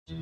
All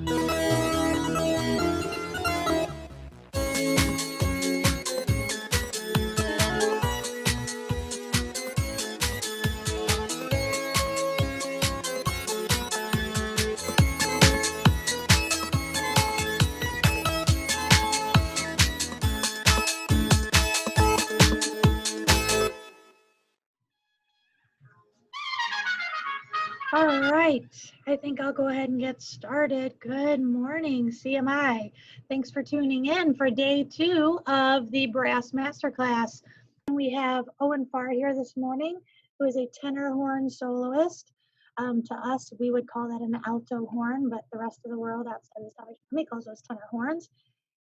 right, I think I'll go ahead and get started. Good morning, CMI. Thanks for tuning in for day 2 of the Brass Masterclass. We have Owen Farr here this morning, who is a tenor horn soloist. To us, we would call that an alto horn, but the rest of the world outside of the Salvation Army calls those tenor horns.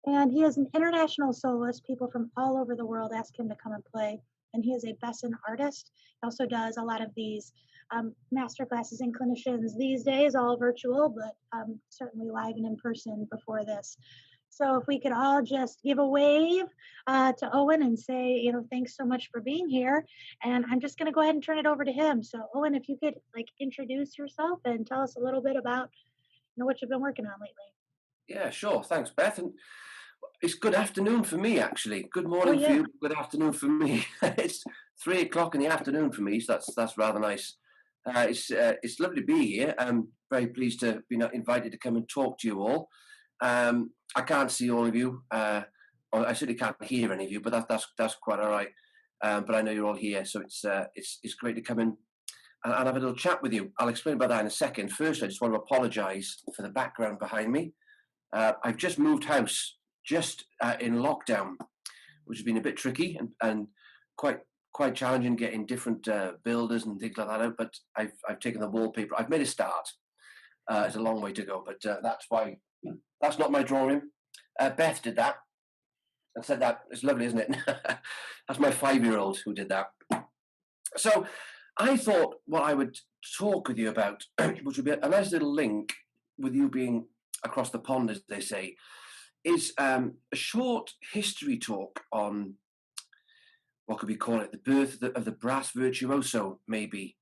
And he is an international soloist. People from all over the world ask him to come and play. And he is a Besson artist. He also does a lot of these master classes and clinicians these days, all virtual, but certainly live and in person before this. So if we could all just give a wave to Owen and say, thanks so much for being here. And I'm just going to go ahead and turn it over to him. So Owen, if you could introduce yourself and tell us a little bit about what you've been working on lately. Yeah, sure. Thanks, Beth. And it's good afternoon for me, actually. Good morning for you. Good afternoon for me. It's 3 o'clock in the afternoon for me, so that's rather nice. It's lovely to be here. I'm very pleased to be invited to come and talk to you all. I can't see all of you. I certainly can't hear any of you, but that's quite all right. But I know you're all here, so it's great to come in and have a little chat with you. I'll explain about that in a second. First, I just want to apologise for the background behind me. I've just moved house, just in lockdown, which has been a bit tricky and quite challenging getting different builders and things like that out. But I've taken the wallpaper. I've made a start. It's a long way to go, but that's not my drawing. Beth did that and said that. It's lovely, isn't it? That's my 5-year-old who did that. So I thought what I would talk with you about, which would be a nice little link with you being across the pond, as they say, is a short history talk on, what could we call it, the birth of the brass virtuoso, maybe.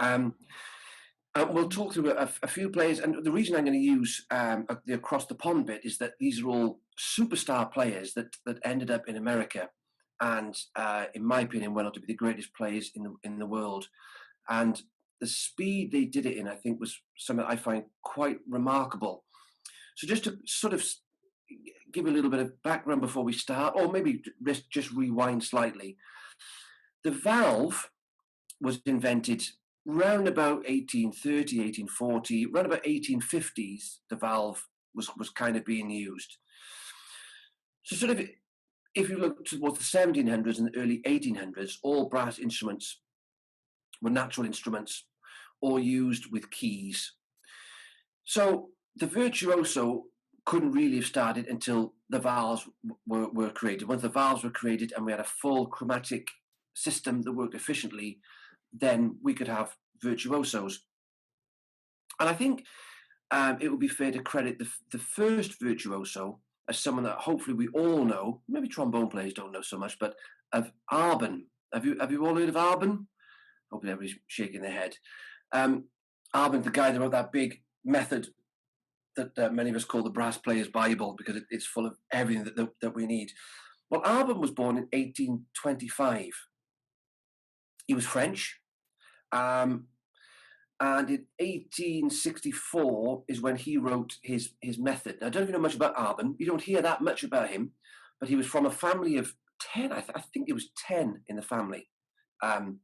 We'll talk through a few players, and the reason I'm going to use the across the pond bit is that these are all superstar players that ended up in America, and in my opinion, went on to be the greatest players in the world. And the speed they did it in, I think, was something I find quite remarkable. So just to sort of give a little bit of background before we start, or maybe just rewind slightly. The valve was invented round about 1830, 1840, round about 1850s, the valve was kind of being used. So sort of, if you look towards the 1700s and the early 1800s, all brass instruments were natural instruments or used with keys. So the virtuoso couldn't really have started until the valves were created. Once the valves were created and we had a full chromatic system that worked efficiently, then we could have virtuosos. And I think it would be fair to credit the first virtuoso as someone that hopefully we all know, maybe trombone players don't know so much, but of Arban. Have you all heard of Arban? Hopefully everybody's shaking their head. Arban, the guy that wrote that big method that many of us call the Brass Player's Bible, because it's full of everything that we need. Well, Arban was born in 1825. He was French. And in 1864 is when he wrote his method. Now, I don't know if you know much about Arban. You don't hear that much about him, but he was from a family of 10. I think it was 10 in the family. And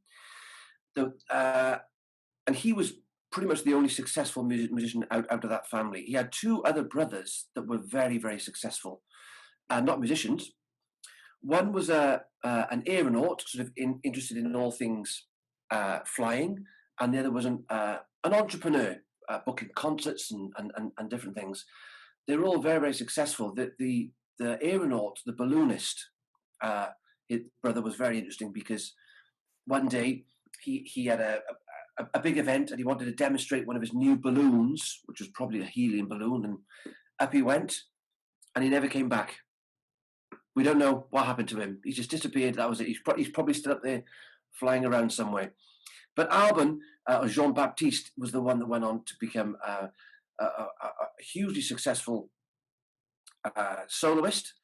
he was pretty much the only successful musician out of that family. He had 2 other brothers that were very, very successful, not musicians. One was an aeronaut, sort of interested in all things flying, and the other was an entrepreneur, booking concerts and different things. They were all very, very successful. The aeronaut, the balloonist, his brother was very interesting because one day he had a big event and he wanted to demonstrate one of his new balloons, which was probably a helium balloon, and up he went, and he never came back. We don't know what happened to him. He just disappeared. That was it. He's probably still up there flying around somewhere. But Arban, or Jean-Baptiste, was the one that went on to become a hugely successful soloist.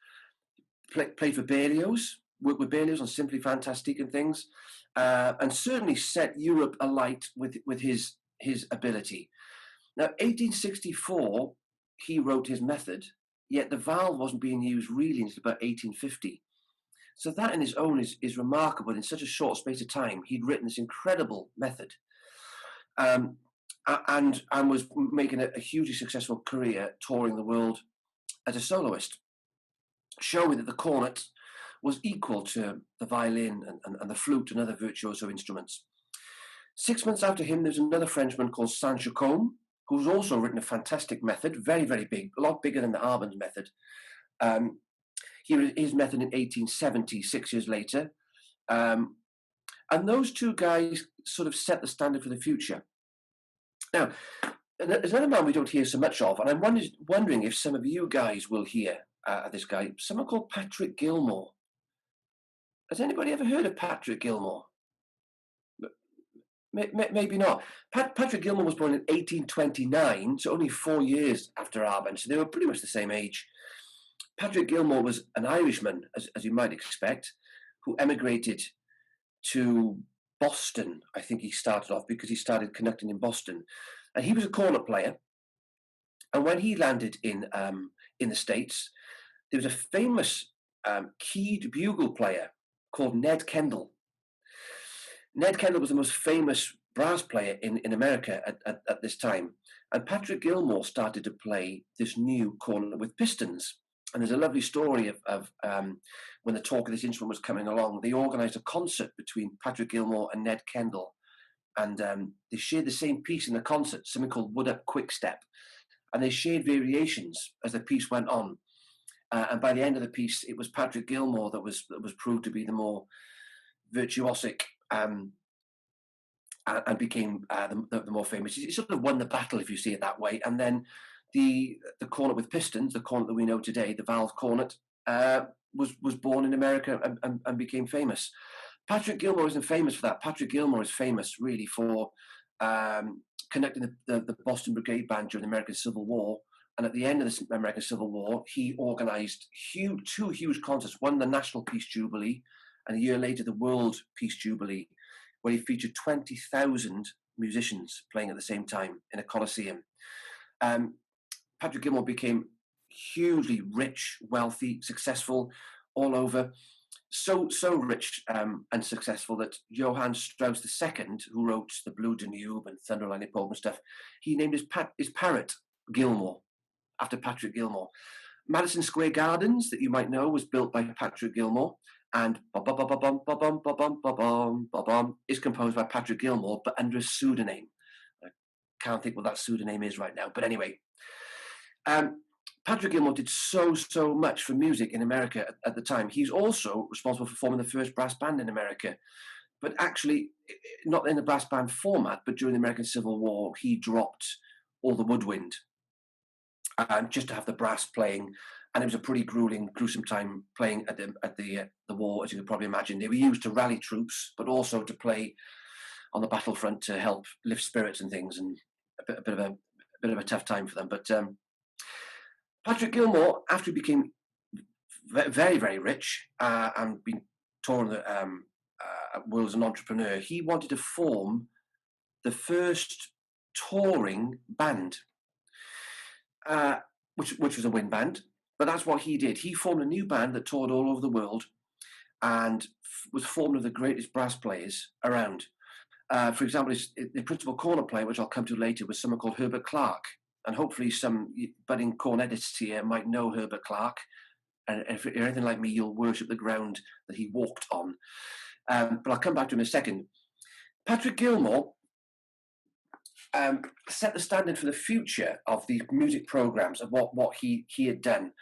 Played for Berlioz, worked with Berlioz on Simply Fantastic and things, and certainly set Europe alight with his ability. Now, 1864, he wrote his method, yet the valve wasn't being used really until about 1850. So that in its own is remarkable. In such a short space of time, he'd written this incredible method, and was making a hugely successful career touring the world as a soloist, showing that the cornet was equal to the violin and the flute and other virtuoso instruments. 6 months after him, there's another Frenchman called Saint-Jacome, who's also written a fantastic method, very, very big, a lot bigger than the Arbenz method. His method in 1870, 6 years later. And those two guys sort of set the standard for the future. Now, there's another man we don't hear so much of, and I'm wondering if some of you guys will hear this guy, someone called Patrick Gilmore. Has anybody ever heard of Patrick Gilmore? Maybe not. Patrick Gilmore was born in 1829, so only 4 years after Arbenz, so they were pretty much the same age. Patrick Gilmore was an Irishman, as you might expect, who emigrated to Boston. I think he started off because he started conducting in Boston. And he was a cornet player. And when he landed in the States, there was a famous keyed bugle player called Ned Kendall. Ned Kendall was the most famous brass player in America at this time. And Patrick Gilmore started to play this new cornet with pistons. And there's a lovely story of when the talk of this instrument was coming along. They organized a concert between Patrick Gilmore and Ned Kendall. And they shared the same piece in the concert, something called Wood Up Quick Step. And they shared variations as the piece went on. And by the end of the piece, it was Patrick Gilmore that was proved to be the more virtuosic and became the more famous. He sort of won the battle, if you see it that way. And then the cornet with pistons, the cornet that we know today, the valve cornet, was born in America and became famous. Patrick Gilmore isn't famous for that. Patrick Gilmore is famous really for conducting the Boston Brigade Band during the American Civil War. And at the end of the American Civil War, he organized two huge concerts, one the National Peace Jubilee, and a year later the World Peace Jubilee, where he featured 20,000 musicians playing at the same time in a coliseum. Patrick Gilmore became hugely rich, wealthy, successful all over. So rich and successful that Johann Strauss II, who wrote the Blue Danube and Thunderline Pope and stuff, he named his parrot Gilmore after Patrick Gilmore. Madison Square Gardens, that you might know, was built by Patrick Gilmore, and is composed by Patrick Gilmore, but under a pseudonym. I can't think what that pseudonym is right now, but anyway. Patrick Gilmore did so much for music in America at the time. He's also responsible for forming the first brass band in America, but actually not in the brass band format, but during the American Civil War, he dropped all the woodwind just to have the brass playing. And it was a pretty gruesome time playing at the war, as you could probably imagine. They were used to rally troops, but also to play on the battlefront to help lift spirits and things, and a bit of a tough time for them. But Patrick Gilmore, after he became very, very rich and been touring the world as an entrepreneur, he wanted to form the first touring band, which was a wind band. But that's what he did. He formed a new band that toured all over the world and was formed of the greatest brass players around. For example, the principal cornet player, which I'll come to later, was someone called Herbert Clark. And hopefully some budding cornetists here might know Herbert Clark. And if you're anything like me, you'll worship the ground that he walked on. But I'll come back to him in a second. Patrick Gilmore set the standard for the future of the music programs, of what he had done.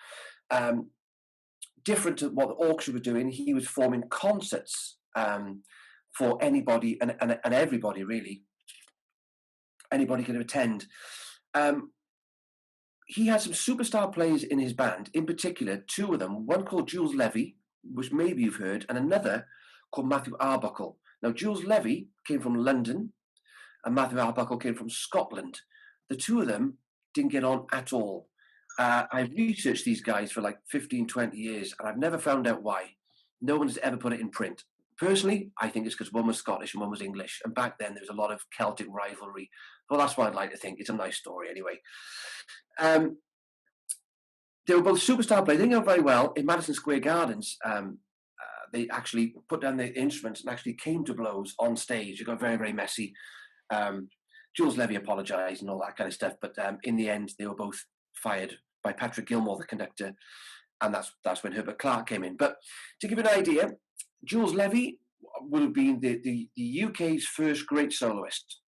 Different to what the orchestra were doing, he was forming concerts for anybody and everybody, really. Anybody could attend. He had some superstar players in his band, in particular, two of them, one called Jules Levy, which maybe you've heard, and another called Matthew Arbuckle. Now, Jules Levy came from London, and Matthew Arbuckle came from Scotland. The two of them didn't get on at all. I've researched these guys for like 15, 20 years, and I've never found out why. No one's ever put it in print. Personally, I think it's because one was Scottish and one was English. And back then, there was a lot of Celtic rivalry. Well, that's what I'd like to think. It's a nice story anyway. They were both superstar players. They didn't go very well in Madison Square Gardens. They actually put down their instruments and actually came to blows on stage. It got very, very messy. Jules Levy apologised and all that kind of stuff. But in the end, they were both fired by Patrick Gilmore, the conductor. And that's when Herbert Clark came in. But to give you an idea, Jules Levy would have been the UK's first great soloist.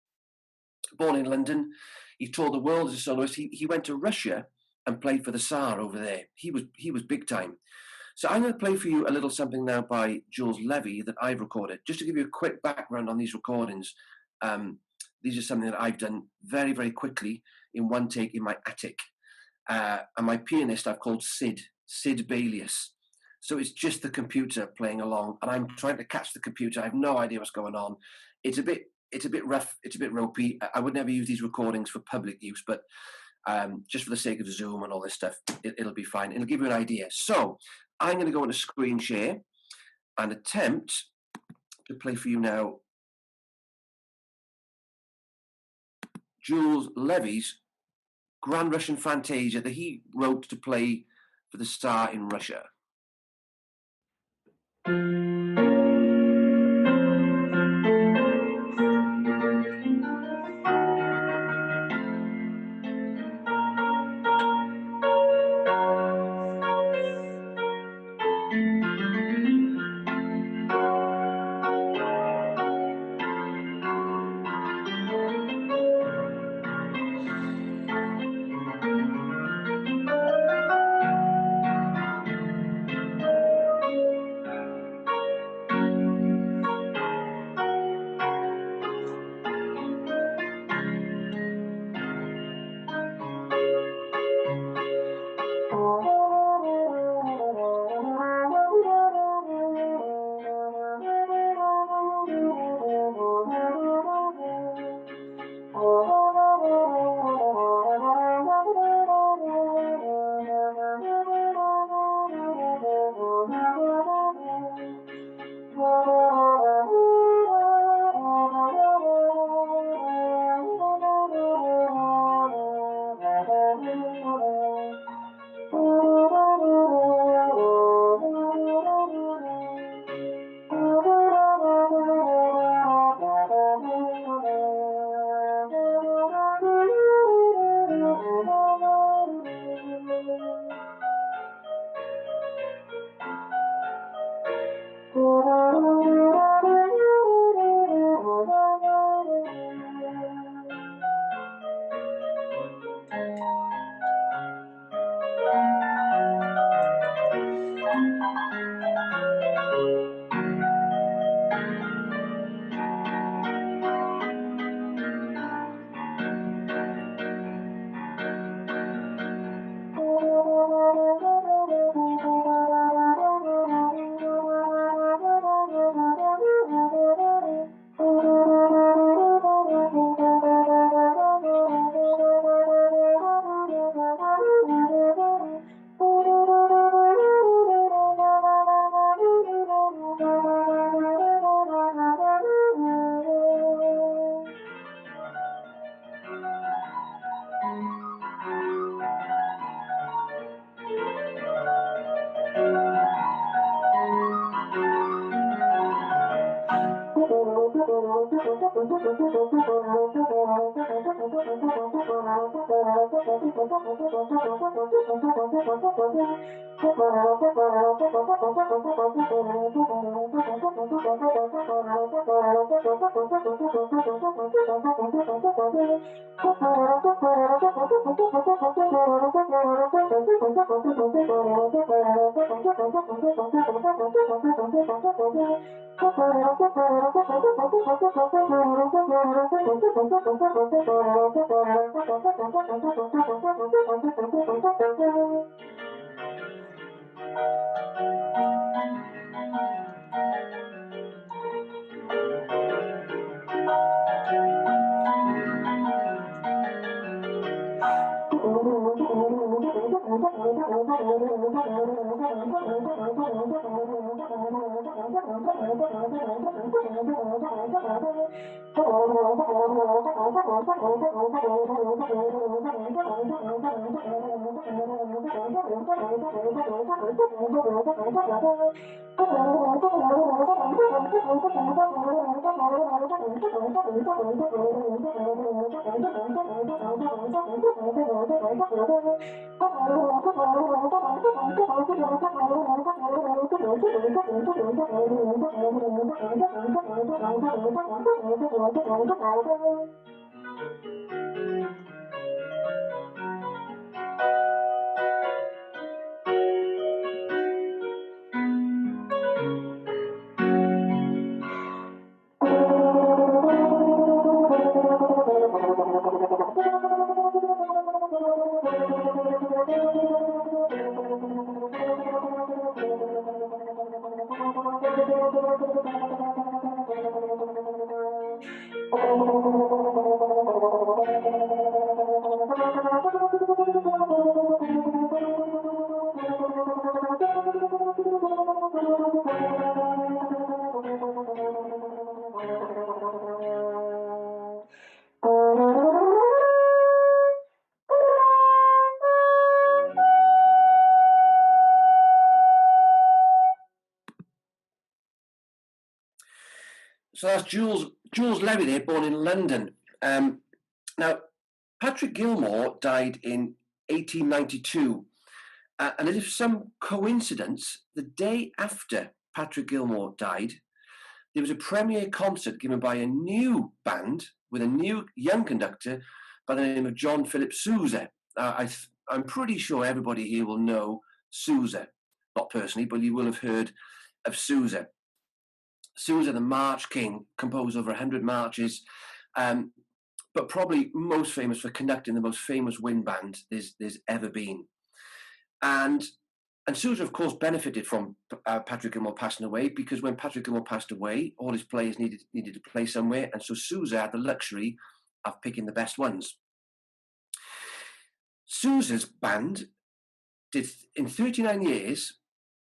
Born in London, he toured the world as a soloist. He went to Russia and played for the Tsar over there. He was big time. So I'm going to play for you a little something now by Jules Levy that I've recorded. Just to give you a quick background on these recordings, these are something that I've done very, very quickly in one take in my attic. And my pianist I've called Sid Baelius. So it's just the computer playing along, and I'm trying to catch the computer. I have no idea what's going on. It's a bit rough. It's a bit ropey. I would never use these recordings for public use, but just for the sake of Zoom and all this stuff, it'll be fine. It'll give you an idea. So I'm going to go into screen share and attempt to play for you now Jules Levy's Grand Russian Fantasia that he wrote to play for the Tsar in Russia. So that's Jules Levy there, born in London. Now, Patrick Gilmore died in 1892. And as if some coincidence, the day after Patrick Gilmore died, there was a premiere concert given by a new band with a new young conductor by the name of John Philip Sousa. I'm pretty sure everybody here will know Sousa, not personally, but you will have heard of Sousa. Sousa, the March King, composed over 100 marches, but probably most famous for conducting the most famous wind band there's ever been. And Sousa, of course, benefited from Patrick Gilmore passing away, because when Patrick Gilmore passed away, all his players needed to play somewhere, and so Sousa had the luxury of picking the best ones. Sousa's band did, in 39 years,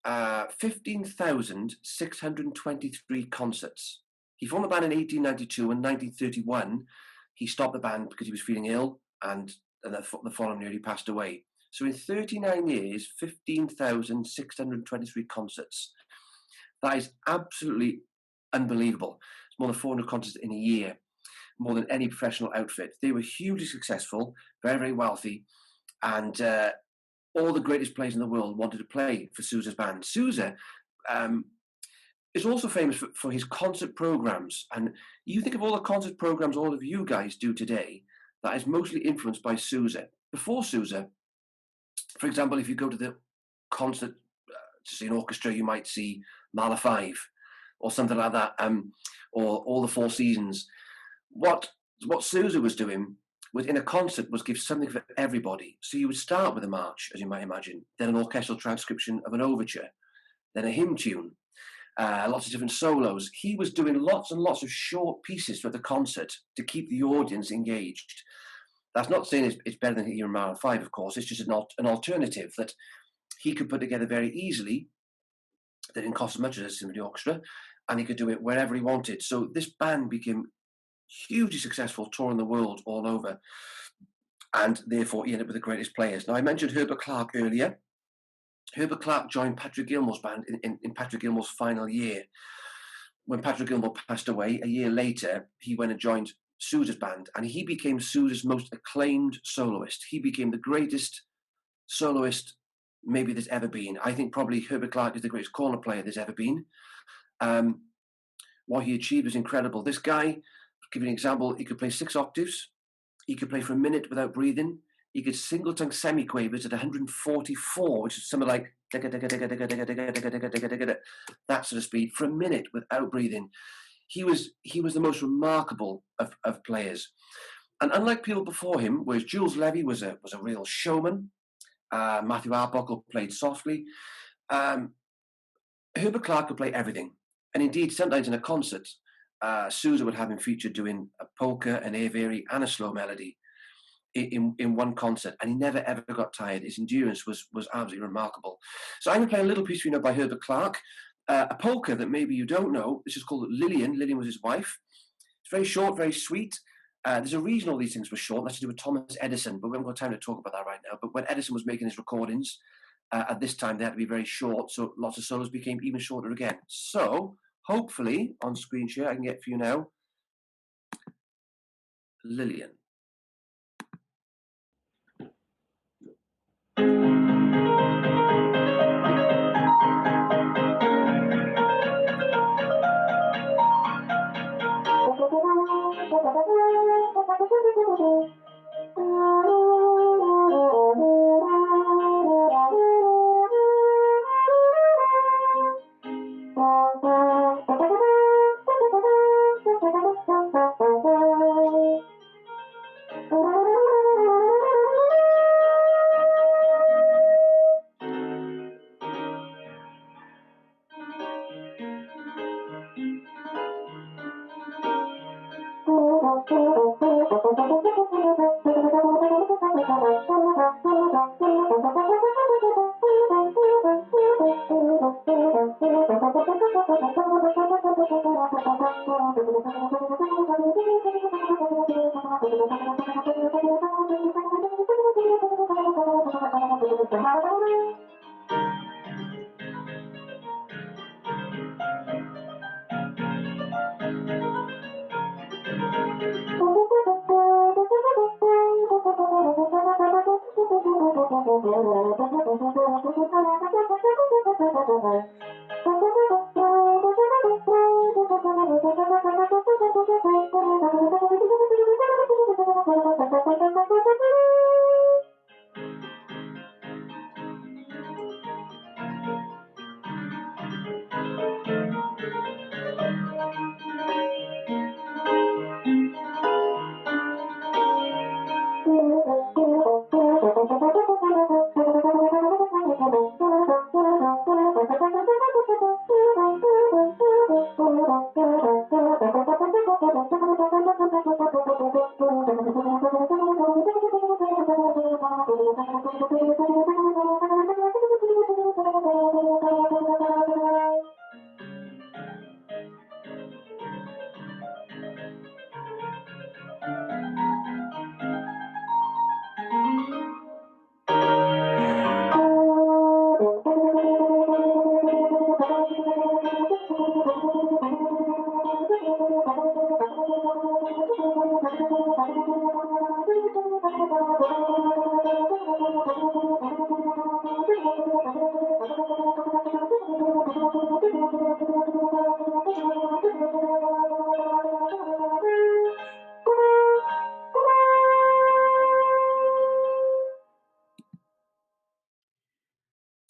15,623 concerts. He formed the band in 1892, and 1931 he stopped the band because he was feeling ill, and the following year he passed away. So in 39 years, 15,623 concerts. That is absolutely unbelievable. It's more than 400 concerts in a year, more than any professional outfit. They were hugely successful, very, very wealthy, and all the greatest players in the world wanted to play for Sousa's band. Sousa is also famous for his concert programs. And you think of all the concert programs all of you guys do today, that is mostly influenced by Sousa. Before Sousa, for example, if you go to the concert to see an orchestra, you might see Mahler 5 or something like that, or All the Four Seasons. What Sousa was doing in a concert was give something for everybody. So you would start with a march, as you might imagine, then an orchestral transcription of an overture, then a hymn tune, lots of different solos. He was doing lots and lots of short pieces for the concert to keep the audience engaged. That's not saying it's better than hearing Mahler 5, of course. It's just an alternative that he could put together very easily, that didn't cost as much as a symphony orchestra, and he could do it wherever he wanted. So this band became hugely successful, touring the world all over, and therefore he ended up with the greatest players. Now, I mentioned Herbert Clark earlier. Herbert Clark joined Patrick Gilmore's band in Patrick Gilmore's final year. When Patrick Gilmore passed away, a year later, he went and joined Sousa's band, and he became Sousa's most acclaimed soloist. He became the greatest soloist maybe there's ever been. I think probably Herbert Clark is the greatest corner player there's ever been. What he achieved was incredible. This guy, to give you an example, he could play 6 octaves. He could play for a minute without breathing. He could single-tongue semiquavers at 144, which is something like that sort of speed for a minute without breathing. He was the most remarkable of players. And unlike people before him, whereas Jules Levy was a real showman, Matthew Arbuckle played softly, Herbert Clark could play everything. And indeed, sometimes in a concert, Sousa would have him featured doing a polka, an air vary, and a slow melody. in one concert, and he never ever got tired. His endurance was absolutely remarkable. So I'm going to play a little piece for you now by Herbert Clark, a polka that maybe you don't know. This is called Lillian. Lillian was his wife. It's very short, very sweet. There's a reason all these things were short. That's to do with Thomas Edison, but we haven't got time to talk about that right now. But when Edison was making his recordings, at this time they had to be very short, so lots of solos became even shorter again. So hopefully on screen share I can get for you now Lillian.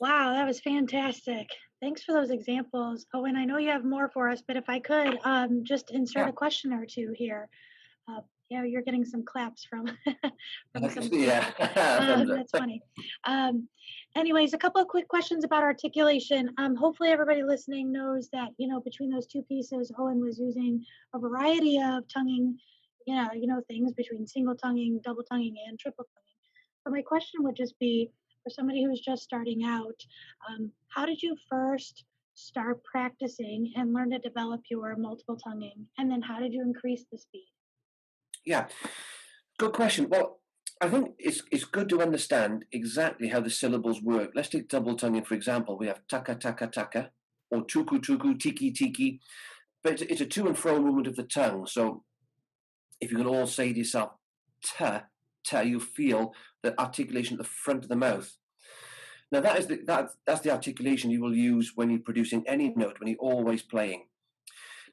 Wow, that was fantastic. Thanks for those examples. Oh, and I know you have more for us, but if I could just insert a question or two here. Yeah, you're getting some claps from from some people. Yeah. That's funny. Anyways, a couple of quick questions about articulation. Hopefully everybody listening knows that, between those two pieces, Owen was using a variety of tonguing, things between single tonguing, double tonguing, and triple tonguing. But my question would just be, for somebody who's just starting out, how did you first start practicing and learn to develop your multiple tonguing? And then how did you increase the speed? Yeah, good question. Well, I think it's good to understand exactly how the syllables work. Let's take double tonguing, for example. We have taka, taka, taka, or tuku, tuku, tiki, tiki. But it's a to and fro movement of the tongue. So if you can all say to yourself, ta, ta, you feel the articulation at the front of the mouth. Now that's the articulation you will use when you're producing any note, when you're always playing.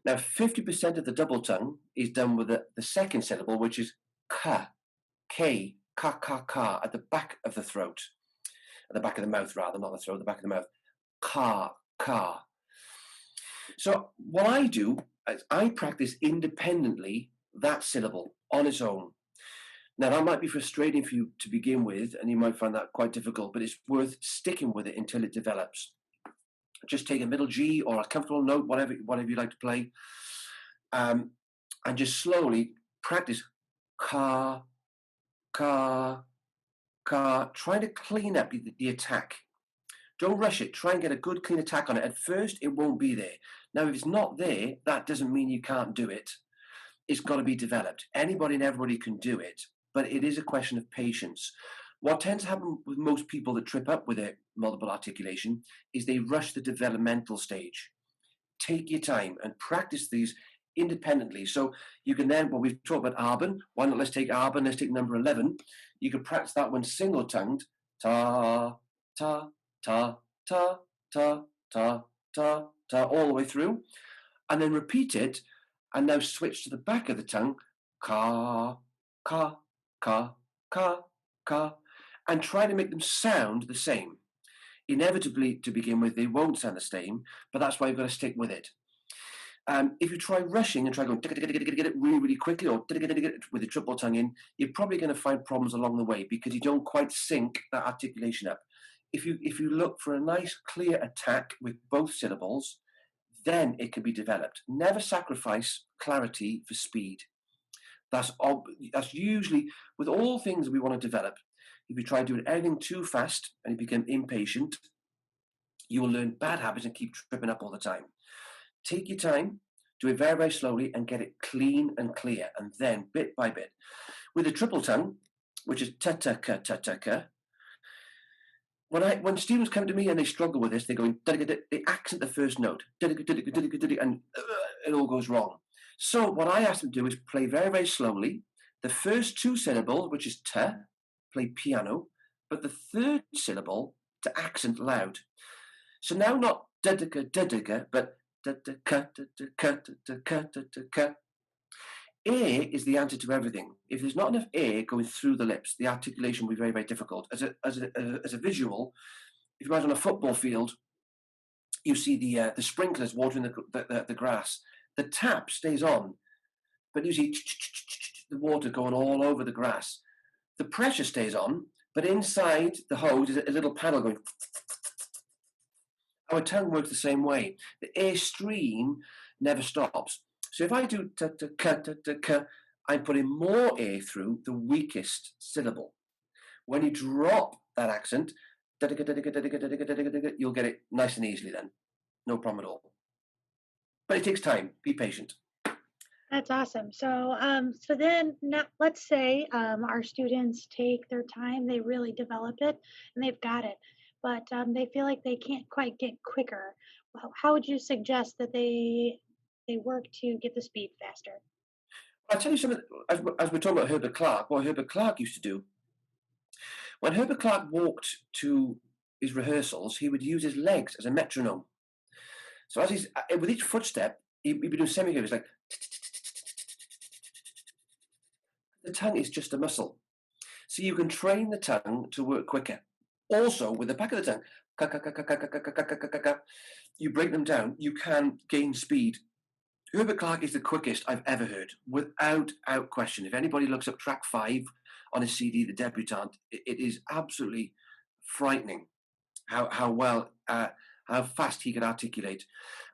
Now 50% of the double tongue is done with the second syllable, which is ka, k, ka, ka, ka, at the back of the throat, at the back of the mouth rather, not the throat, the back of the mouth, ka, ka. So what I do is I practice independently that syllable on its own. Now, that might be frustrating for you to begin with, and you might find that quite difficult, but it's worth sticking with it until it develops. Just take a middle G or a comfortable note, whatever you like to play, and just slowly practice ka, ka, ka, trying to clean up the attack. Don't rush it. Try and get a good clean attack on it. At first, it won't be there. Now, if it's not there, that doesn't mean you can't do it. It's got to be developed. Anybody and everybody can do it, but it is a question of patience. What tends to happen with most people that trip up with their multiple articulation is they rush the developmental stage. Take your time and practice these independently. So you can then, well, we've talked about Arben. Why not let's take Arben, let's take number 11. You can practice that one single-tongued. Ta, ta, ta, ta, ta, ta, ta, ta, all the way through. And then repeat it, and now switch to the back of the tongue. Ka, ka, ka, ka, ka. And try to make them sound the same. Inevitably, to begin with, they won't sound the same, but that's why you've got to stick with it. If you try rushing and try going really, really quickly or with the triple tongue in, you're probably going to find problems along the way because you don't quite sync that articulation up. If you look for a nice, clear attack with both syllables, then it can be developed. Never sacrifice clarity for speed. That's usually, with all things we want to develop, if you try doing everything too fast and you become impatient, you will learn bad habits and keep tripping up all the time. Take your time, do it very, very slowly and get it clean and clear. And then bit by bit, with a triple tongue, which is ta-ta-ka, ta-ta-ka, when students come to me and they struggle with this, they accent the first note, and it all goes wrong. So what I ask them to do is play very, very slowly. The first two syllables, which is ta, play piano, but the third syllable to accent loud. So now not da-da-ga, but da-da-ka, da-da-ka, da-da-ka, da-da-ka. Air is the answer to everything. If there's not enough air going through the lips, the articulation will be very, very difficult. As a visual, if you imagine on a football field, you see the sprinklers watering the grass. The tap stays on, but you see the water going all over the grass. The pressure stays on, but inside the hose is a little panel going. Our tongue works the same way. The air stream never stops. So if I do ta-ta-ka, I'm putting more air through the weakest syllable. When you drop that accent, you'll get it nice and easily then. No problem at all. But it takes time. Be patient. That's awesome. So, then let's say our students take their time, they really develop it, and they've got it, but they feel like they can't quite get quicker. How would you suggest that they work to get the speed faster? I'll tell you something, as we're talking about Herbert Clark, what Herbert Clark used to do. When Herbert Clark walked to his rehearsals, he would use his legs as a metronome. So as he's, with each footstep, he'd be doing semi-waves like, the tongue is just a muscle. So you can train the tongue to work quicker. Also, with the back of the tongue, you break them down, you can gain speed. Herbert Clark is the quickest I've ever heard, without question. If anybody looks up track 5 on his CD, The Debutante, it is absolutely frightening how well, how fast he could articulate.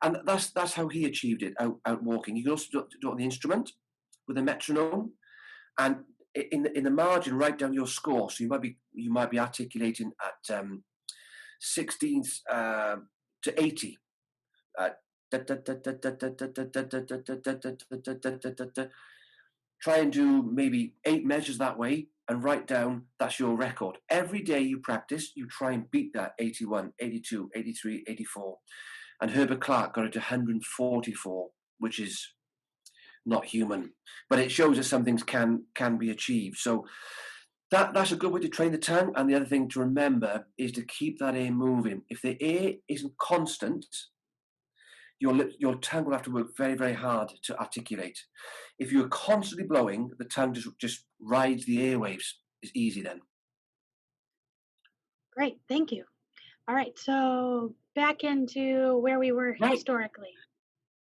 And that's how he achieved it, out walking. You can also do it on the instrument with a metronome, and in the margin, write down your score. So you might be articulating at 16th to 80. Try and do maybe 8 measures that way and write down that's your record. Every day you practice, you try and beat that 81, 82, 83, 84. And Herbert Clark got it to 144, which is not human, but it shows that some things can be achieved. So that's a good way to train the tongue. And the other thing to remember is to keep that air moving. If the air isn't constant, your tongue will have to work very, very hard to articulate. If you're constantly blowing, the tongue just rides the airwaves. It's easy then. Great, thank you. All right, so back into where we were historically.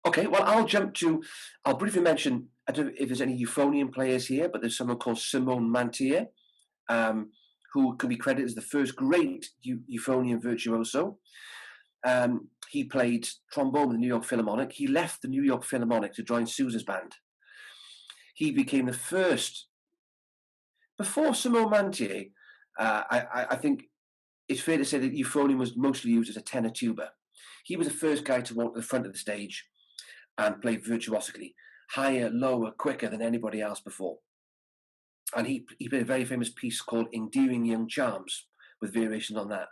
Okay, well, I'll briefly mention, I don't know if there's any euphonium players here, but there's someone called Simone Mantier, who can be credited as the first great euphonium virtuoso. He played trombone with the New York Philharmonic. He left the New York Philharmonic to join Sousa's band. He became the first before Simone Mantier, I think it's fair to say that euphonium was mostly used as a tenor tuba. He was the first guy to walk to the front of the stage and play virtuosically, higher, lower, quicker than anybody else before. And he played a very famous piece called Endearing Young Charms, with variations on that.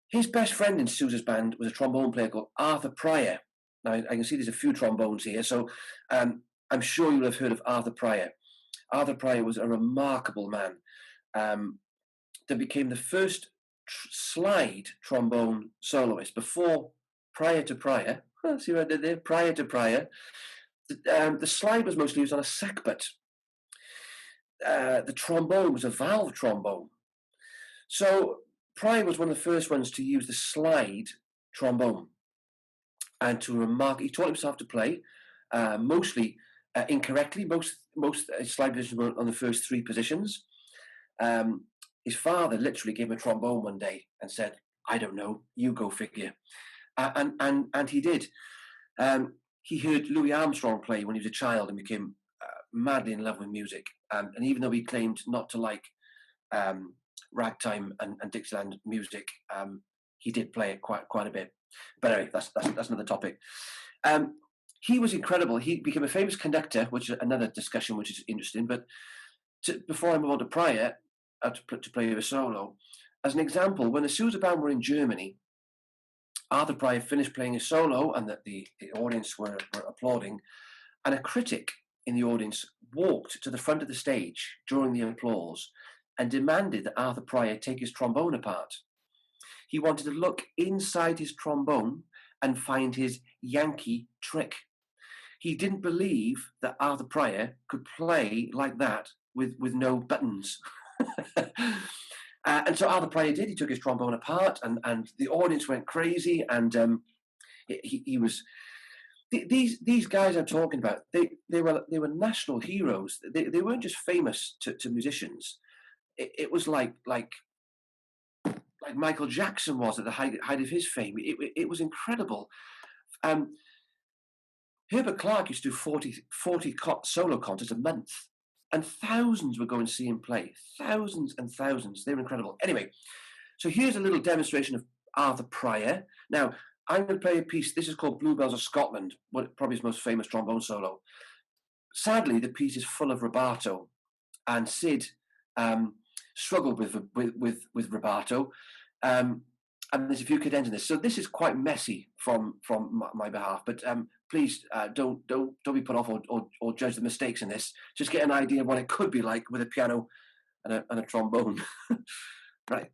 His best friend in Sousa's band was a trombone player called Arthur Pryor. Now, I can see there's a few trombones here, so I'm sure you'll have heard of Arthur Pryor. Arthur Pryor was a remarkable man that became the first slide trombone soloist. Prior to Pryor, see what I did there? Prior to Pryor, the slide was mostly used on a sackbut. The trombone was a valve trombone. So Pryor was one of the first ones to use the slide trombone, and he taught himself to play mostly incorrectly. Most slide positions were on the first three positions. His father literally gave him a trombone one day and said, "I don't know, you go figure," and he did. He heard Louis Armstrong play when he was a child and became madly in love with music. And even though he claimed not to like ragtime and Dixieland music, he did play it quite a bit. But anyway, that's another topic. He was incredible. He became a famous conductor, which is another discussion which is interesting. But before I move on to Pryor, to play a solo, as an example, when the Sousa band were in Germany, Arthur Pryor finished playing a solo, and the audience were applauding, and a critic in the audience walked to the front of the stage during the applause and demanded that Arthur Pryor take his trombone apart. He wanted to look inside his trombone and find his Yankee trick. He didn't believe that Arthur Pryor could play like that with no buttons. And so Arthur Pryor did. He took his trombone apart, and the audience went crazy. And he was these guys I'm talking about. They were national heroes. They weren't just famous to musicians. It was like Michael Jackson was at the height of his fame. It was incredible. Herbert Clark used to do 40 solo concerts a month, and thousands would go and see him play. Thousands and thousands. They were incredible. Anyway, so here's a little demonstration of Arthur Pryor. Now, I'm going to play a piece. This is called Bluebells of Scotland, probably his most famous trombone solo. Sadly, the piece is full of rubato, and Sid struggled with rubato. And there's a few cadenzas in this, so this is quite messy from my behalf. But please don't be put off or judge the mistakes in this. Just get an idea of what it could be like with a piano and a trombone. Right.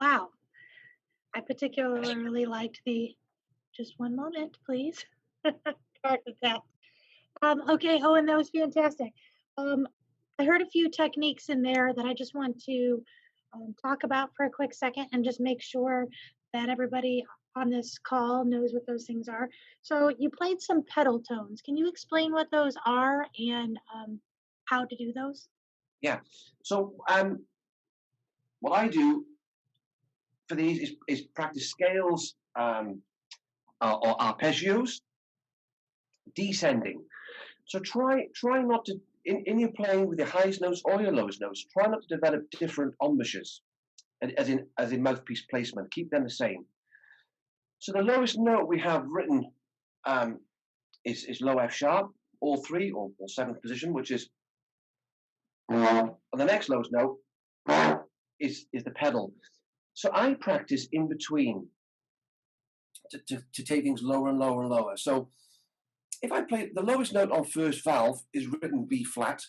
Wow, I particularly liked the, just one moment, please, part of that. Okay, Owen, that was fantastic. I heard a few techniques in there that I just want to talk about for a quick second and just make sure that everybody on this call knows what those things are. So you played some pedal tones. Can you explain what those are and how to do those? Yeah. So what I do for these is practice scales or arpeggios, descending. So try not to in your playing with your highest notes or your lowest notes. Try not to develop different embouches, as in mouthpiece placement. Keep them the same. So the lowest note we have written is low F sharp, all three or seventh position, which is. And the next lowest note is the pedal. So I practice in between to take things lower and lower and lower. So if I play the lowest note on first valve is written B flat,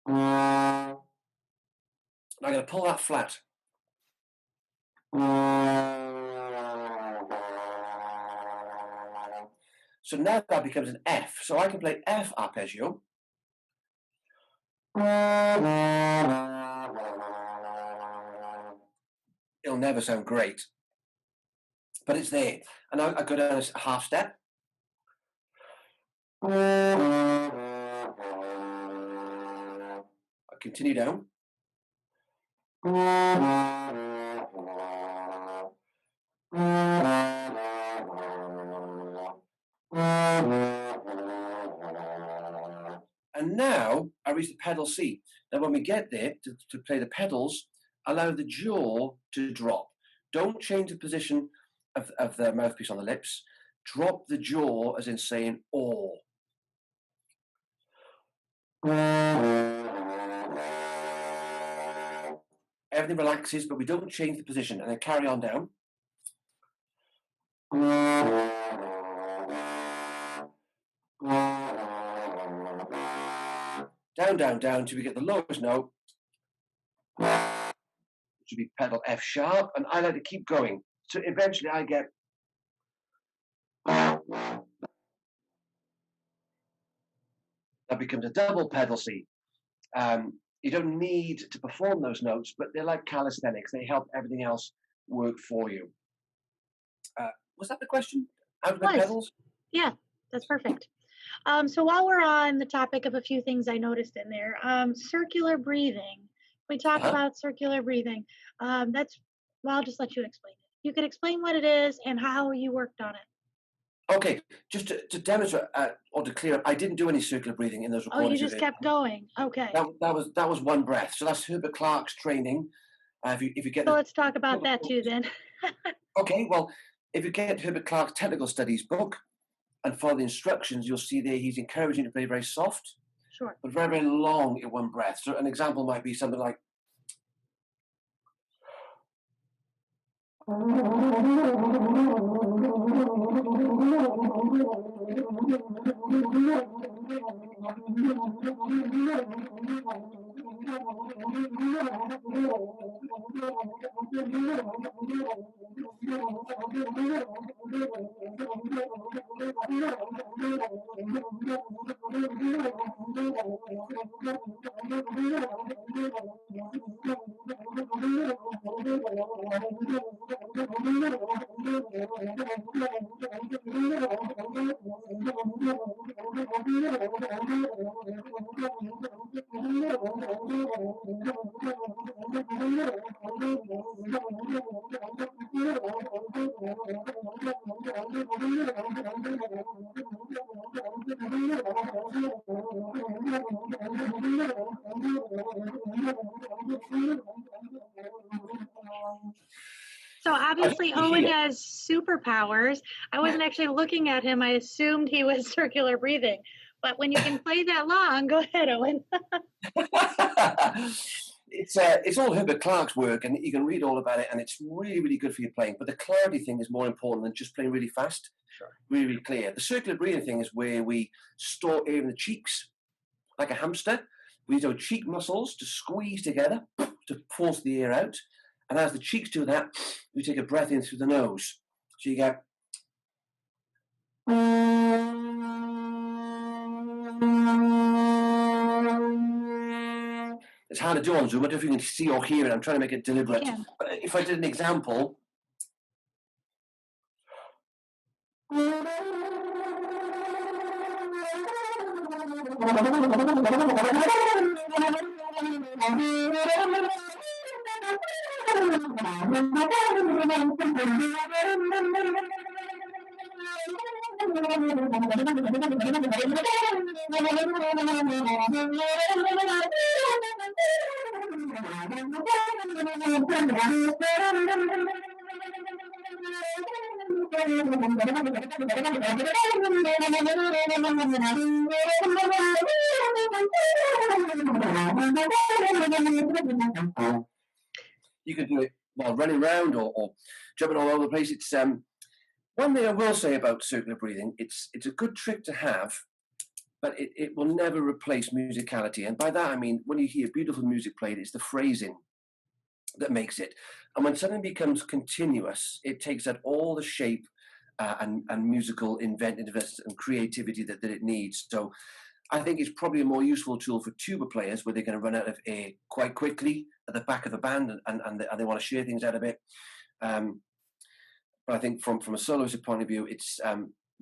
and I'm going to pull that flat. So now that becomes an F. So I can play F arpeggio. It'll never sound great. but it's there. And I go down a half step. I continue down. And now I reach the pedal C. Now when we get there, to play the pedals, allow the jaw to drop. Don't change the position of the mouthpiece on the lips. Drop the jaw as in saying "oh." Everything relaxes, but we don't change the position, and then carry on down. Down, down, down till we get the lowest note, which would be pedal F sharp, and I like to keep going. So eventually I get that becomes a double pedal C. You don't need to perform those notes, but they're like calisthenics. They help everything else work for you. Was that the question? Out of the pedals? Yeah, that's perfect. So while we're on the topic of a few things I noticed in there, circular breathing. We talk about circular breathing. Well, I'll just let you explain it. You could explain what it is and how you worked on it. Okay, just to demonstrate or to clear up, I didn't do any circular breathing in those recordings. Oh, you just kept going. Okay. That was one breath. So that's Herbert Clark's training. If you get. So let's talk about that too then. Okay, well, if you get Herbert Clark's Technical Studies book and follow the instructions, you'll see there he's encouraging you to play very soft, sure, but very, very long in one breath. So an example might be something like. So obviously Owen has superpowers. I wasn't actually looking at him. I assumed he was circular breathing. But when you can play that long, go ahead, Owen. It's all Herbert Clark's work, and you can read all about it, and it's really, really good for your playing. But the clarity thing is more important than just playing really fast, really, really clear. The circular breathing thing is where we store air in the cheeks, like a hamster. We use our cheek muscles to squeeze together to force the air out. And as the cheeks do that, we take a breath in through the nose. So you get. It's hard to do on Zoom. I don't know if you can see or hear it. I'm trying to make it deliberate. Yeah. But if I did an example. You can do it while running around or jumping all over the place. It's one thing I will say about circular breathing. It's a good trick to have, but it will never replace musicality. And by that I mean when you hear beautiful music played, it's the phrasing that makes it. And when something becomes continuous, it takes out all the shape and musical inventiveness and creativity that it needs. So I think it's probably a more useful tool for tuba players where they're going to run out of air quite quickly at the back of the band and they want to share things out a bit. But I think from a soloist point of view, it's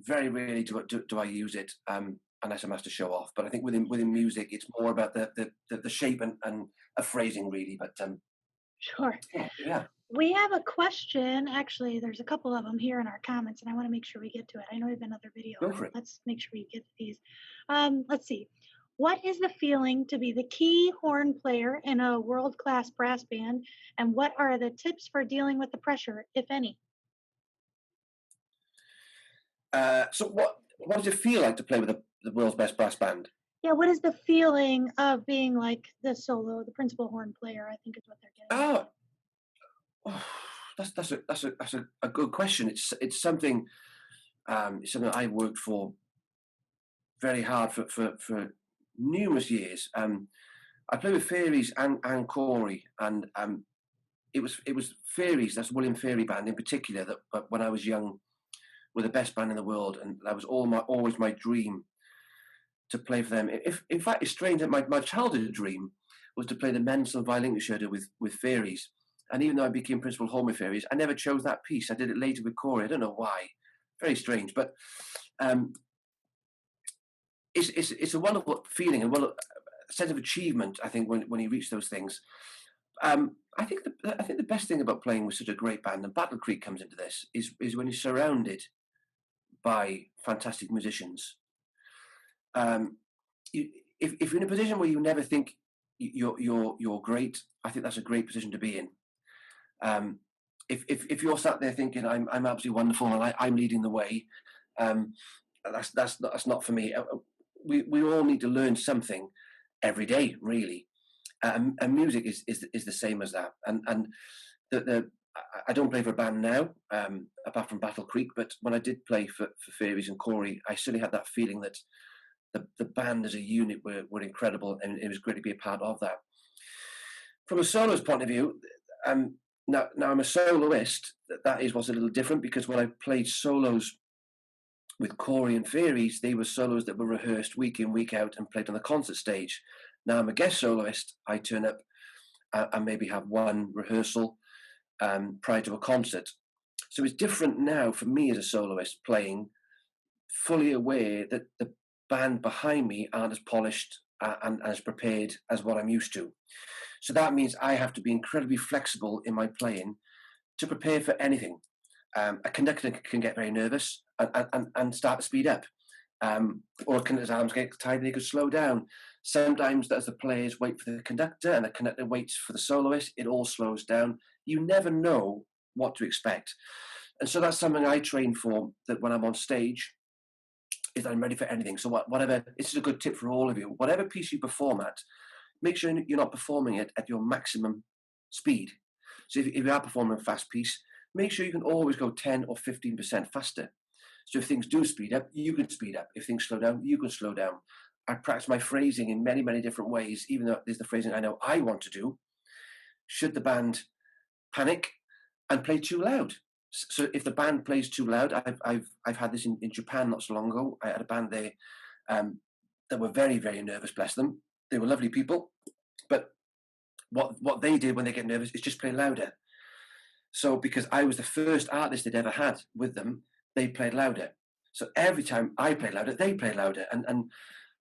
very rarely do I use it unless I'm asked to show off. But I think within music, it's more about the shape and a phrasing really. But Sure. yeah, We have a question. Actually, there's a couple of them here in our comments, and I want to make sure we get to it. I know we have another video, go but for it. let's make sure we get to these. Let's see. What is the feeling to be the key horn player in a world-class brass band, and what are the tips for dealing with the pressure, if any? So what does it feel like to play with the world's best brass band? Yeah, what is the feeling of being like the principal horn player, I think is what they're getting at. Oh, oh, that's a good question. It's something I've worked for very hard for numerous years. I play with Fairies and Corey, and it was Fairies. That's William Fairy band in particular. That when I was young, were the best band in the world, and that was always my dream to play for them. If in fact, it's strange that my childhood dream was to play the Mendelssohn Violin Concerto with Fairies. And even though I became principal horn with Fairies, I never chose that piece. I did it later with Corey. I don't know why. Very strange, but um, it's a wonderful feeling and a sense of achievement. I think when you reach those things. I think the best thing about playing with such a great band, and Battle Creek comes into this, is when you're surrounded by fantastic musicians. Um, if you're in a position where you never think you're great, I think that's a great position to be in. If you're sat there thinking I'm absolutely wonderful and I'm leading the way, um, that's not for me. We all need to learn something every day, really, and music is the same as that. And the I don't play for a band now, apart from Battle Creek, but when I did play for Fairies and Corey, I certainly had that feeling that the band as a unit were incredible, and it was great to be a part of that. From a soloist point of view, now I'm a soloist. That is what's a little different, because when I played solos with Corey and Fairies, they were solos that were rehearsed week in, week out and played on the concert stage. Now I'm a guest soloist. I turn up and maybe have one rehearsal prior to a concert. So it's different now for me as a soloist, playing fully aware that the band behind me aren't as polished and as prepared as what I'm used to. So that means I have to be incredibly flexible in my playing to prepare for anything. A conductor can get very nervous and start to speed up. Or a conductor's arms get tired and he could slow down. Sometimes as the players wait for the conductor and the conductor waits for the soloist, it all slows down. You never know what to expect. And so that's something I train for, that when I'm on stage, is that I'm ready for anything. So whatever, this is a good tip for all of you. Whatever piece you perform at, make sure you're not performing it at your maximum speed. So if you are performing a fast piece, make sure you can always go 10 or 15% faster. So if things do speed up, you can speed up. If things slow down, you can slow down. I practice my phrasing in many, many different ways, even though there's the phrasing I know I want to do. Should the band panic and play too loud? So if the band plays too loud, I've had this in Japan not so long ago. I had a band there that were very, very nervous, bless them. They were lovely people, but what they did when they get nervous is just play louder. So because I was the first artist they'd ever had with them, they played louder. So every time I played louder, they played louder. And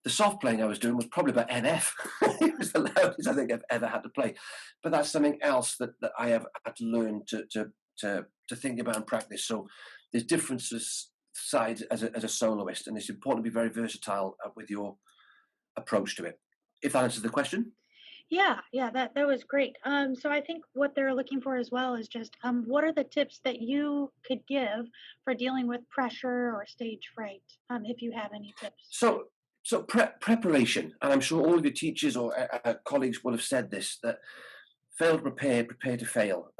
the soft playing I was doing was probably about NF. It was the loudest I think I've ever had to play. But that's something else that I have had to learn to think about and practice. So there's differences sides as a soloist, and it's important to be very versatile with your approach to it. If that answers the question. Yeah, that was great. So I think what they're looking for as well is just what are the tips that you could give for dealing with pressure or stage fright, if you have any tips. So preparation, and I'm sure all of your teachers or colleagues will have said this, that fail to prepare to fail.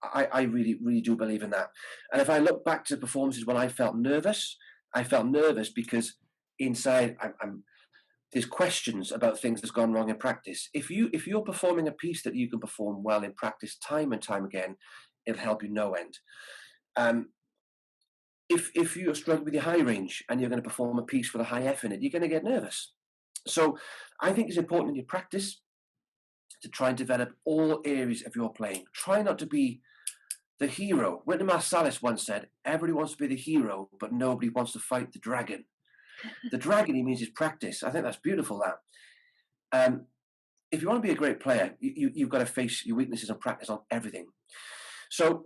I really, really do believe in that. And if I look back to performances when I felt nervous because inside there's questions about things that's gone wrong in practice. If you're performing a piece that you can perform well in practice time and time again, it'll help you no end. If you're struggling with your high range and you're going to perform a piece with a high F in it, you're going to get nervous. So I think it's important in your practice to try and develop all areas of your playing. Try not to be The hero. Wynton Marsalis once said, everybody wants to be the hero, but nobody wants to fight the dragon. The dragon, he means, is practice. I think that's beautiful, that. If you want to be a great player, you've got to face your weaknesses and practice on everything. So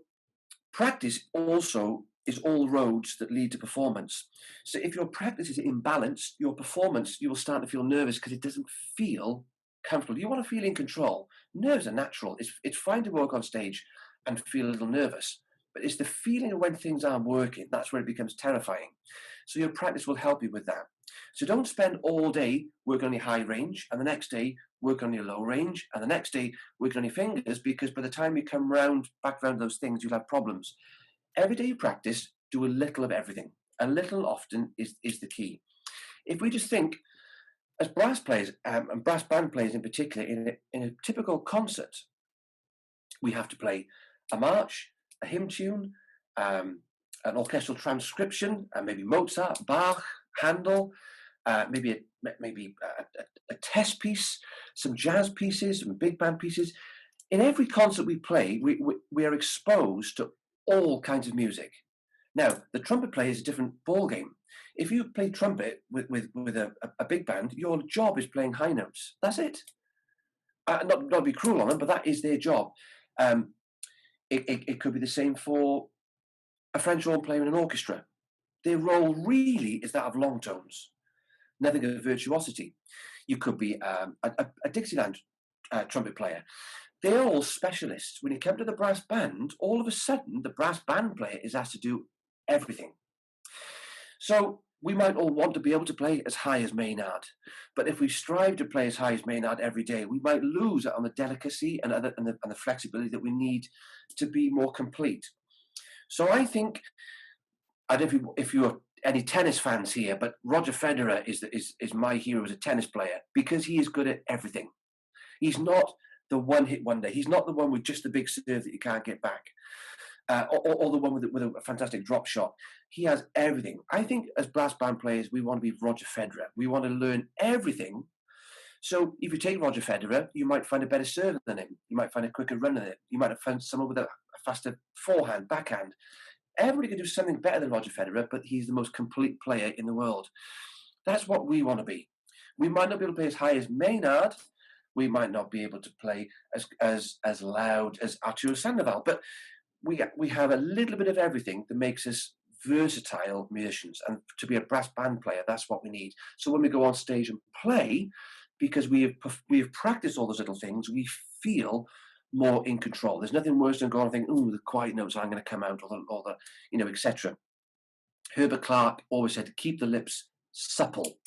practice also is all roads that lead to performance. So if your practice is imbalanced, your performance, you will start to feel nervous because it doesn't feel comfortable. You want to feel in control. Nerves are natural. It's fine to walk on stage and feel a little nervous, but it's the feeling of when things aren't working, that's where it becomes terrifying. So your practice will help you with that. So don't spend all day working on your high range, and the next day work on your low range, and the next day working on your fingers, because by the time you come back round those things, you'll have problems. Every day you practice, do a little of everything. A little often is the key. If we just think, as brass players, and brass band players in particular, in a typical concert, we have to play a march, a hymn tune, an orchestral transcription, maybe Mozart, Bach, Handel, maybe a test piece, some jazz pieces, some big band pieces. In every concert we play, we are exposed to all kinds of music. Now, the trumpet player is a different ball game. If you play trumpet with a big band, your job is playing high notes. That's it. Not to be cruel on them, but that is their job. It could be the same for a French horn player in an orchestra. Their role really is that of long tones, nothing of virtuosity. You could be a Dixieland trumpet player. They're all specialists. When you come to the brass band, all of a sudden, the brass band player is asked to do everything. So we might all want to be able to play as high as Maynard, but if we strive to play as high as Maynard every day, we might lose on the delicacy and the flexibility that we need to be more complete. So I think, I don't know if you're any tennis fans here, but Roger Federer is my hero as a tennis player because he is good at everything. He's not the one-hit wonder. He's not the one with just the big serve that you can't get back, or the one with a fantastic drop shot. He has everything. I think as brass band players, we want to be Roger Federer. We want to learn everything. So if you take Roger Federer, you might find a better serve than him. You might find a quicker run than him. You might have found someone with a faster forehand, backhand. Everybody can do something better than Roger Federer, but he's the most complete player in the world. That's what we want to be. We might not be able to play as high as Maynard. We might not be able to play as loud as Arturo Sandoval, but we have a little bit of everything that makes us versatile musicians. And to be a brass band player, that's what we need. So when we go on stage and play, because we have practiced all those little things, we feel more in control. There's nothing worse than going and thinking, "Oh, the quiet notes aren't going to come out," or the etc. Herbert Clark always said, "Keep the lips supple."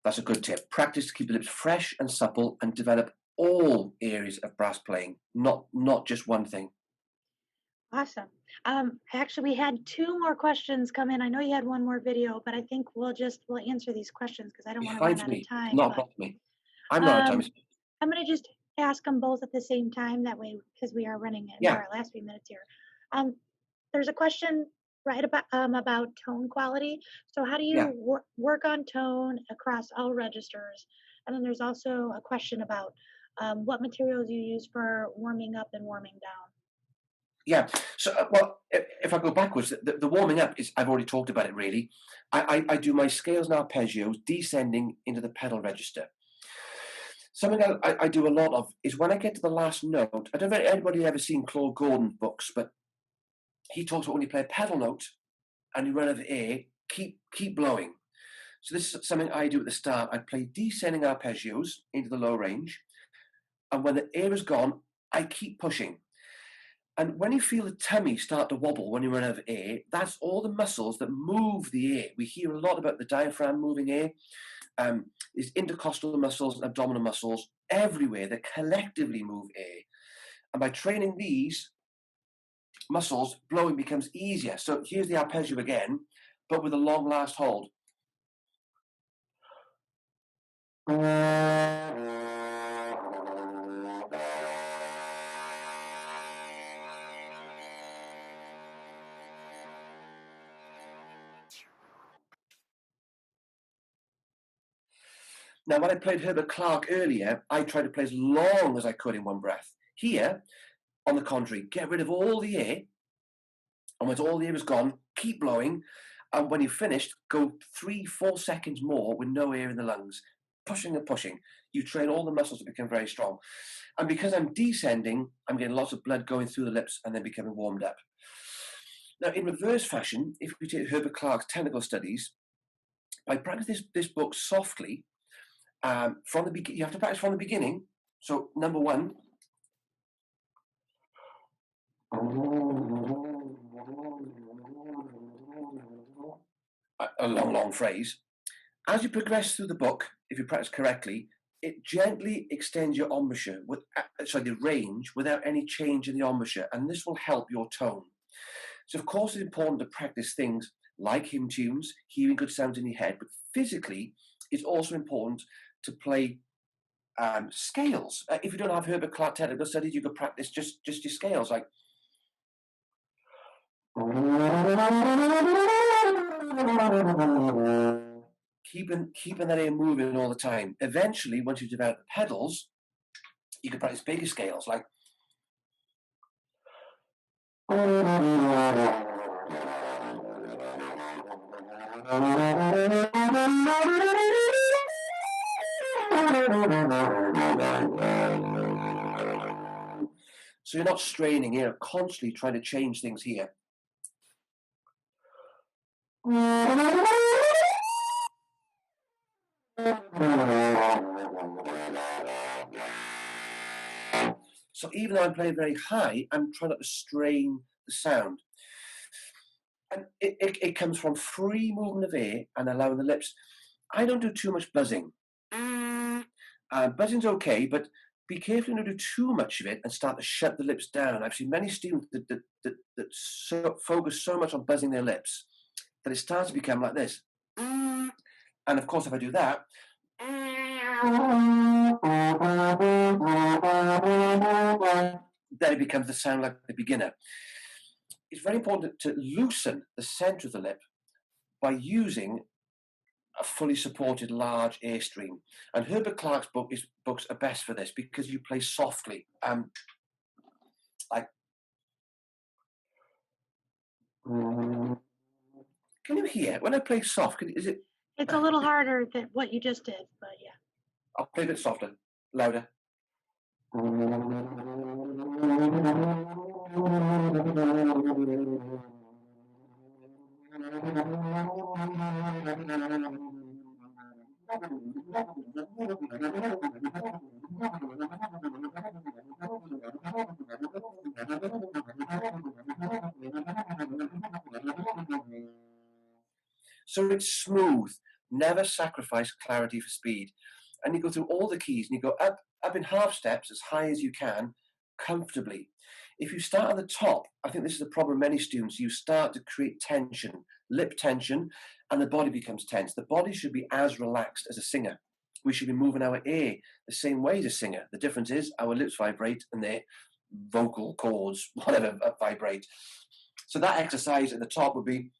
That's a good tip. Practice to keep the lips fresh and supple, and develop all areas of brass playing, not just one thing. Awesome. Actually, we had 2 more questions come in. I know you had one more video, but I think we'll answer these questions because I don't want to run out of time. Not about me. I'm not out of time. I'm going to just ask them both at the same time. That way, because we are running into our last few minutes here. There's a question right about tone quality. So how do you work on tone across all registers? And then there's also a question about what materials you use for warming up and warming down. Yeah. So, well, if I go backwards, the warming up is, I've already talked about it really. I do my scales and arpeggios descending into the pedal register. Something I do a lot of is when I get to the last note, I don't know if anybody ever seen Claude Gordon's books, but he talks about when you play a pedal note and you run out of air, keep blowing. So this is something I do at the start. I play descending arpeggios into the low range, and when the air is gone, I keep pushing. And when you feel the tummy start to wobble when you run out of air, that's all the muscles that move the air. We hear a lot about the diaphragm moving air. There's intercostal muscles and abdominal muscles everywhere that collectively move air. And by training these muscles, blowing becomes easier. So here's the arpeggio again, but with a long last hold. Now, when I played Herbert Clark earlier, I tried to play as long as I could in one breath. Here, On the contrary, get rid of all the air, and once all the air is gone, keep blowing, and when you've finished, go 3-4 seconds more with no air in the lungs, pushing and pushing. You train all the muscles to become very strong. And because I'm descending, I'm getting lots of blood going through the lips and then becoming warmed up. Now, in reverse fashion, if we take Herbert Clark's technical studies, by practicing this book softly, from the beginning, you have to practice from the beginning. So, number one, a long phrase. As you progress through the book, if you practice correctly, it gently extends your embouchure, the range, without any change in the embouchure, and this will help your tone. So, of course, it's important to practice things like hymn tunes, hearing good sounds in your head, but physically, it's also important to play scales. If you don't have Herbert Clark technical studies, you could practice just your scales, like. Keeping that air moving all the time. Eventually, once you develop the pedals, you can practice bigger scales, like. So you're not straining, you're constantly trying to change things here. So even though I'm playing very high, I'm trying not to strain the sound. And it comes from free movement of air and allowing the lips. I don't do too much buzzing. Buzzing's okay, but be careful not to do too much of it and start to shut the lips down. I've seen many students that focus so much on buzzing their lips that it starts to become like this. And of course, if I do that, then it becomes the sound like the beginner. It's very important to loosen the center of the lip by using a fully supported large air stream. And Herbert Clark's books are best for this because you play softly. Like. Can you hear when I play soft? Is it? It's a little harder than what you just did, but yeah. I'll play a bit softer, louder. So it's smooth, never sacrifice clarity for speed. And you go through all the keys and you go up in half steps as high as you can, comfortably. If you start at the top, I think this is the problem with many students, you start to create tension, lip tension, and the body becomes tense. The body should be as relaxed as a singer. We should be moving our air the same way as a singer. The difference is our lips vibrate and their vocal cords, whatever, vibrate. So that exercise at the top would be.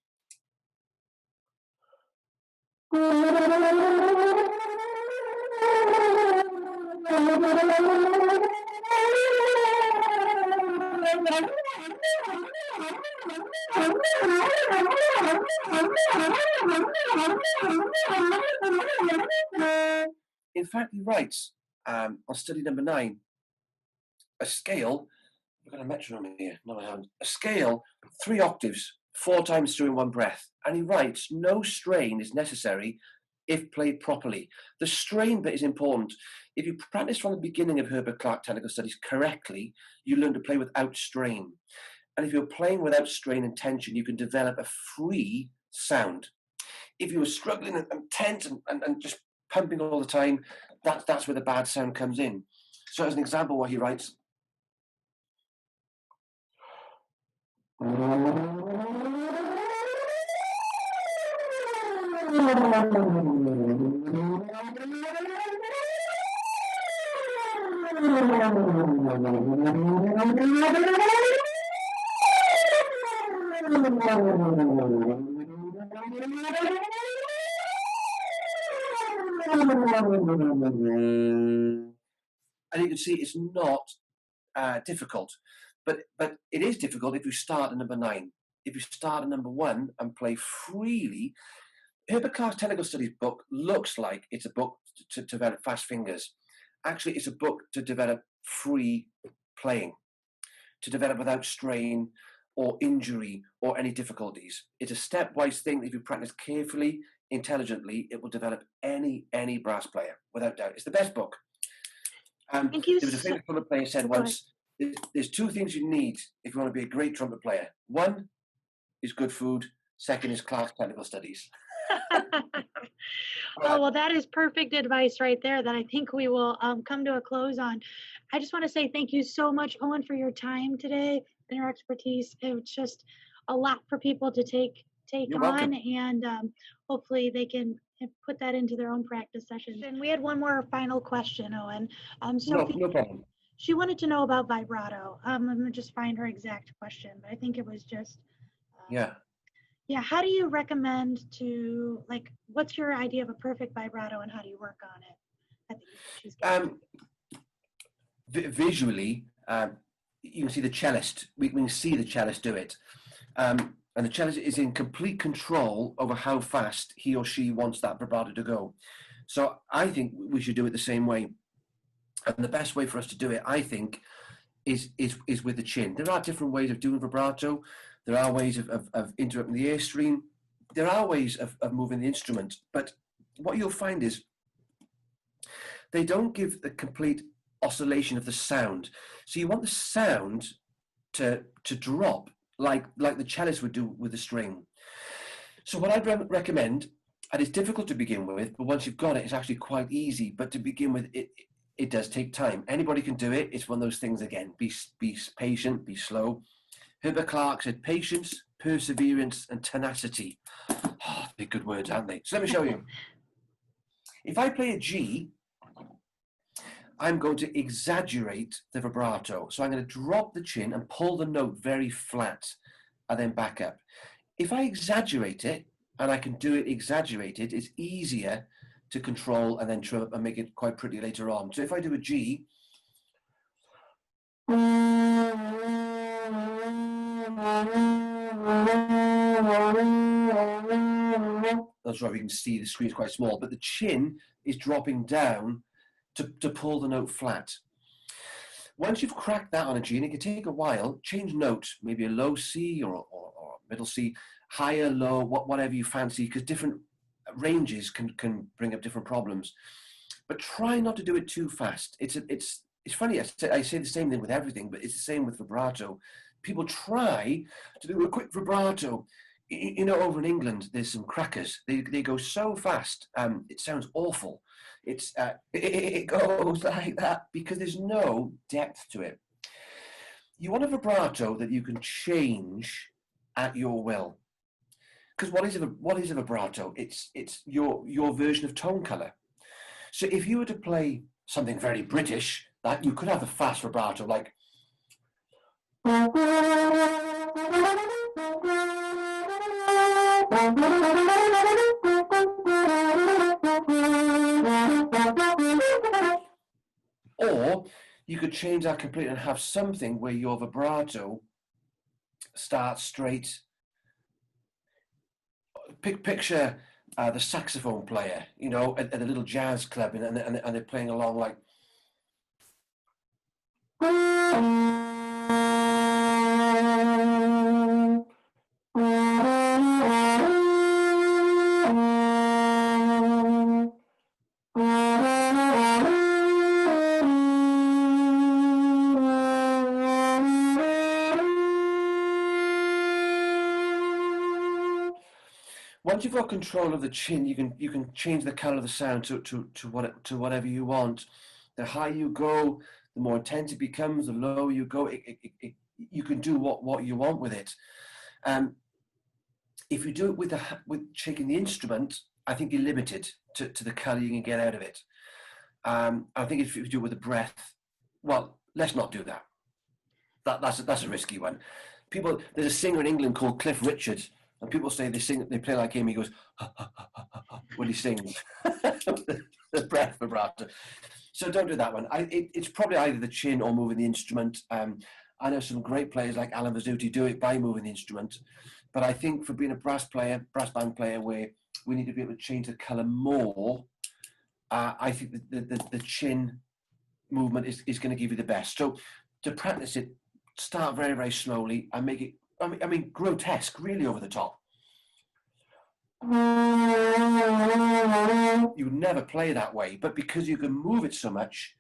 In fact, he writes on study number 9, a scale. I've got a metronome here. No, I haven't. A scale, 3 octaves, 4 times through in one breath. And he writes, no strain is necessary if played properly. The strain bit is important. If you practice from the beginning of Herbert Clark technical studies correctly, you learn to play without strain. And if you're playing without strain and tension, you can develop a free sound. If you were struggling and tense and just pumping all the time, that's where the bad sound comes in. So as an example, what he writes. And you can see it's not difficult. But it is difficult if you start at number 9. If you start at number 1 and play freely, Herbert Clark's Technical Studies book looks like it's a book to develop fast fingers. Actually, it's a book to develop free playing, to develop without strain or injury or any difficulties. It's a stepwise thing. If you practice carefully, intelligently, it will develop any brass player, without doubt. It's the best book. Thank you. There was a famous trumpet player said once, there's 2 things you need if you want to be a great trumpet player. 1 is good food. 2nd is Clark's Technical Studies. Oh, well, that is perfect advice right there that I think we will come to a close on. I just want to say thank you so much, Owen, for your time today and your expertise. It's just a lot for people to take You're on, welcome. and hopefully they can put that into their own practice sessions. And we had one more final question, Owen. Sophie, No problem. she wanted to know about vibrato. I'm going to just find her exact question, but I think it was just yeah, how do you recommend to, like, what's your idea of a perfect vibrato and how do you work on it? I think she's visually, you can see the cellist. We can see the cellist do it. And the cellist is in complete control over how fast he or she wants that vibrato to go. So I think we should do it the same way. And the best way for us to do it, I think, is with the chin. There are different ways of doing vibrato. There are ways of interrupting the airstream. There are ways of moving the instrument. But what you'll find is they don't give the complete oscillation of the sound. So you want the sound to drop like the cellist would do with the string. So what I'd recommend, and it's difficult to begin with, but once you've got it, it's actually quite easy. But to begin with, it does take time. Anybody can do it. It's one of those things, again, be patient, be slow. Herbert Clark said patience, perseverance, and tenacity. Oh, they're good words, aren't they? So let me show you. If I play a G, I'm going to exaggerate the vibrato. So I'm going to drop the chin and pull the note very flat and then back up. If I exaggerate it, and I can do it exaggerated, it's easier to control and then trim up and make it quite pretty later on. So if I do a G, that's right, you can see the screen is quite small, but the chin is dropping down to pull the note flat. Once you've cracked that on a G, and it can take a while, change note, maybe a low C or middle C, higher, low, whatever you fancy, because different ranges can bring up different problems. But try not to do it too fast. It's funny, I say the same thing with everything, but it's the same with vibrato. People try to do a quick vibrato. You know, over in England, there's some crackers. They go so fast, it sounds awful. It goes like that because there's no depth to it. You want a vibrato that you can change at your will. Because what is a vibrato? It's your version of tone color. So if you were to play something very British, that you could have a fast vibrato like. Or you could change that completely and have something where your vibrato starts straight. Picture the saxophone player, you know, at a little jazz club, and they're playing along like. Once you've got control of the chin, you can change the color of the sound to whatever you want. The higher you go, the more intense it becomes. The lower you go, you can do what you want with it. If you do it with shaking the instrument, I think you're limited to the color you can get out of it. I think if you do it with the breath, well, let's not do that. That's a risky one. There's a singer in England called Cliff Richard. And people say they play like him. He goes when he sings, the breath vibrato. So don't do that one. It's probably either the chin or moving the instrument. I know some great players like Alan Vazzuti do it by moving the instrument, but I think for being a brass band player, where we need to be able to change the colour more, I think the chin movement is going to give you the best. So to practice it, start very, very slowly and make it, I mean, grotesque, really over the top. You would never play that way, but because you can move it so much,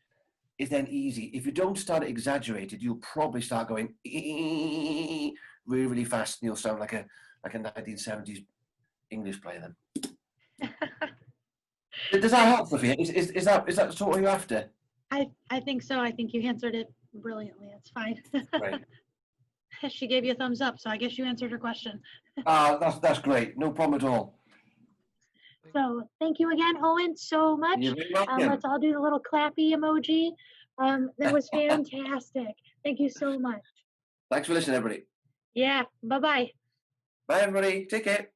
it's then easy. If you don't start it exaggerated, you'll probably start going really, really fast, and you'll sound like a 1970s English player then. Does that help, Sophia? Is that sort of what you're after? I think so. I think you answered it brilliantly. It's fine. Right. She gave you a thumbs up, so I guess you answered her question. That's great. No problem at all. So thank you again, Owen, so much. You're very welcome. Let's all do the little clappy emoji. That was fantastic. Thank you so much. Thanks for listening, everybody. Yeah. Bye-bye. Bye, everybody. Take care.